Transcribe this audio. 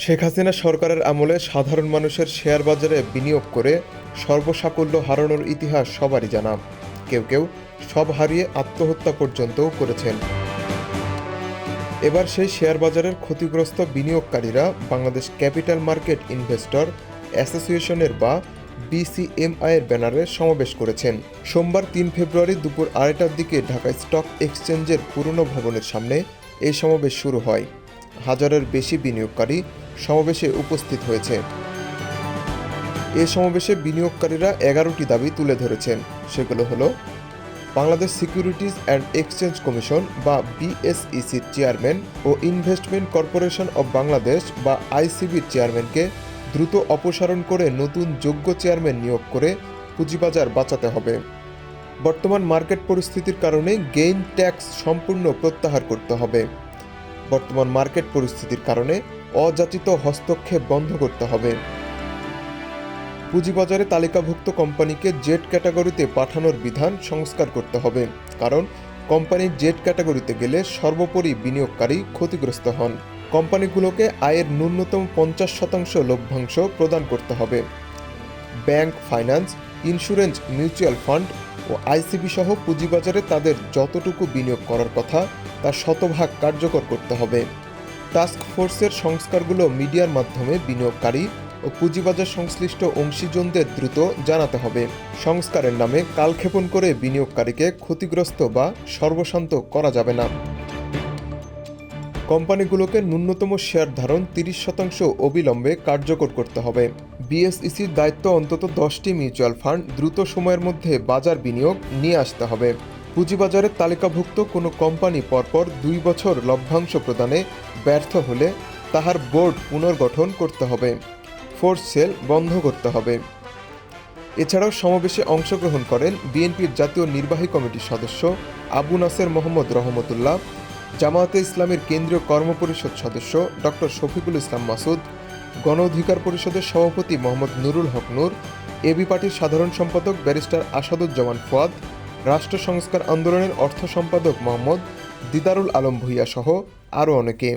শেখ হাসিনা সরকারের আমলে সাধারণ মানুষের শেয়ার বাজারে বিনিয়োগ করে সর্বসাকুল্য হারানোর ইতিহাস সবারই জানা। কেউ কেউ সব হারিয়ে আত্মহত্যা পর্যন্তও করেছেন। এবার সেই শেয়ার বাজারের ক্ষতিগ্রস্ত বিনিয়োগকারীরা বাংলাদেশ ক্যাপিটাল মার্কেট ইনভেস্টর অ্যাসোসিয়েশনের বা বিসিএমআই এর ব্যানারে সমাবেশ করেছেন। সোমবার ৩ ফেব্রুয়ারি দুপুর ২:৩০টার দিকে ঢাকা স্টক এক্সচেঞ্জের পুরনো ভবনের সামনে এই সমাবেশ শুরু হয়। হাজারের বেশি বিনিয়োগকারী সমাবেশে উপস্থিত হয়েছে। এ সমাবেশে বিনিয়োগকারীরা ১১টি দাবি তুলে ধরেছেন। সেগুলো হলো, Bangladesh securities and exchange commission বা বিএসইসির চেয়ারম্যান ও ইনভেস্টমেন্ট কর্পোরেশন অব বাংলাদেশ বা আইসিবির চেয়ারম্যানকে দ্রুত অপসারণ করে নতুন যোগ্য চেয়ারম্যান নিয়োগ করে পুঁজিবাজার বাঁচাতে হবে। বর্তমান মার্কেট পরিস্থিতির কারণে গেইন ট্যাক্স সম্পূর্ণ প্রত্যাহার করতে হবে। বর্তমান মার্কেট পরিস্থিতির কারণে অযাচিত হস্তক্ষেপ বন্ধ করতে হবে। পুঁজিবাজারে তালিকাভুক্ত কোম্পানিকে জেড ক্যাটাগরিতে পাঠানোর বিধান সংস্কার করতে হবে, কারণ কোম্পানি জেড ক্যাটাগরিতে গেলে সর্বোপরি বিনিয়োগকারী ক্ষতিগ্রস্ত হন। কোম্পানিগুলোকে আয়ের ন্যূনতম ৫০% লভ্যাংশ প্রদান করতে হবে। Bank, finance, insurance, mutual fund ও আইসিবি সহ পুঁজিবাজারে তাদের যতটুকু বিনিয়োগ করার কথা তা শতভাগ কার্যকর করতে হবে। টাস্ক ফোর্সের সংস্কারগুলো মিডিয়ার মাধ্যমে বিনিয়োগকারী ও পুঁজিবাজার সংশ্লিষ্ট অংশীজনদের দ্রুত জানাতে হবে। সংস্কারের নামে কালক্ষেপণ করে বিনিয়োগকারীকে ক্ষতিগ্রস্ত বা সর্বশান্ত করা যাবে না। কোম্পানিগুলোকে ন্যূনতম শেয়ার ধারণ ৩০% অবিলম্বে কার্যকর করতে হবে। বিএসইসির দায়িত্ব অন্তত 10টি মিউচুয়াল ফান্ড দ্রুত সময়ের মধ্যে বাজার বিনিয়োগ নিয়ে আসতে হবে। পুঁজিবাজারের তালিকাভুক্ত কোনো কোম্পানি পরপর 2 বছর লভ্যাংশ প্রদানে ব্যর্থ হলে তাহার বোর্ড পুনর্গঠন করতে হবে। ফোর্স সেল বন্ধ করতে হবে। এছাড়াও সমাবেশে অংশগ্রহণ করেন বিএনপির জাতীয় নির্বাহী কমিটির সদস্য আবু নাসের মোহাম্মদ রহমতুল্লাহ, জামায়াতে ইসলামের কেন্দ্রীয় কর্মপরিষদ সদস্য ডক্টর শফিকুল ইসলাম মাসুদ, গণ অধিকার পরিষদের সভাপতি মোহাম্মদ নুরুল হক নূর, এবি পার্টির সাধারণ সম্পাদক ব্যারিস্টার আসাদুজ্জামান ফুয়াদ, রাষ্ট্র সংস্কার আন্দোলনের অর্থ সম্পাদক মোহাম্মদ দিদারুল আলম ভূঁইয়া সহ আরও অনেকে।